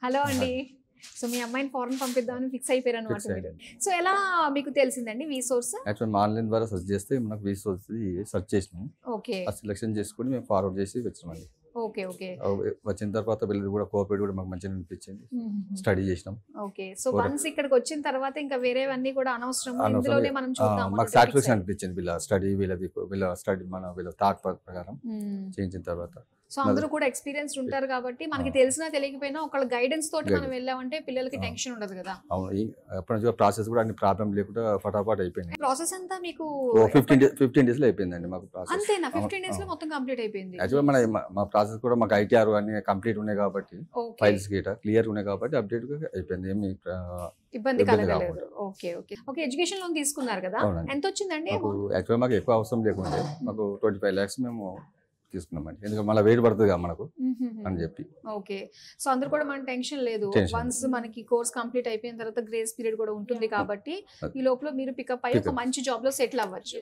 Hello అండి. So మీ అమ్మాయిని foreign పంపిద్దామని fix అయిపోయారన్నమాట fix మీరు. అయ్యాను. సో ఎలా మీకు తెలిసిందండి వి సోర్స్? యాక్చువల్ ఆన్లైన్ ద్వారా సెర్చ్ చేస్తే మనకు వీసా వచ్చి సెర్చ్ చేసినాం. ఓకే. ఆ సెలెక్షన్ చేసుకొని మేము ఫార్వర్డ్ చేసి వచ్చినామండి. ఓకే. ఓకే. వచ్చిన తర్వాత వీళ్ళు కూడా కోఆపరేట్ కూడా మాకు మంచిగా అనిపించింది. స్టడీ చేసినాం. ఓకే. సో వన్స్ ఇక్కడికి వచ్చిన తర్వాత ఇంకా వేరేవన్నీ కూడా అనవసరం, అనవసరం ఇందులోనే మనం చూద్దాం మాకు సాటిస్ఫాక్షన్ అనిపించింది. వీళ్ళ స్టడీ వీళ్ళ స్టడీ వీళ్ళ థాట్ ప్రకారం చేయించిన తర్వాత. సో అందరూ కూడా ఎక్స్పీరియన్స్ ఉంటారు కాబట్టి మనకి తెలిసినా తెలియకపోయినా ఒకళ్ళ గైడెన్స్ తోటి మనం వెళ్ళామంటే పిల్లలకి టెన్షన్ ఉండదు కదా. అవును, ఎప్పటి నుంచో ప్రాసెస్ కూడా అన్ని ప్రాబ్లం లేకుండా ఫటాఫట్ అయిపోయింది. ప్రాసెస్ అంతా మీకు 15 days లో అయిపోయిందండి మాకు ప్రాసెస్. అంతేనా? 15 days లో మొత్తం కంప్లీట్ అయిపోయింది. యాక్చువల్ మా ప్రాసెస్ కూడా మాకు ఐటీఆర్ అన్ని కంప్లీట్ ఉన్నాయి కాబట్టి ఫైల్స్ గీట క్లియర్ ఉన్నాయి కాబట్టి అప్డేట్ గా అయిపోయింది. ఏమి ఇబ్బంది కలగలేదు. Okay. Okay. Okay. Education loan తీసుకున్నారు కదా, ఎంత వచ్చిందండి? యాక్చువల్ మాకు ఎక్కువ అవసరం లేకుంటే మాకు 25 lakhs మేము తీసుకున్నామండి. ఎందుకంటే మళ్ళీ వెయిట్ పడుతుంది కదా మనకు అని చెప్పి. ఓకే. సో అందరు కూడా మన టెన్షన్ లేదు. వన్స్ మనకి కోర్స్ కంప్లీట్ అయిపోయిన తర్వాత గ్రేస్ పీరియడ్ కూడా ఉంటుంది కాబట్టి ఈ లోపల మీరు పికప్ అయ్యి ఒక మంచి జాబ్ లో సెటిల్ అవ్వచ్చు.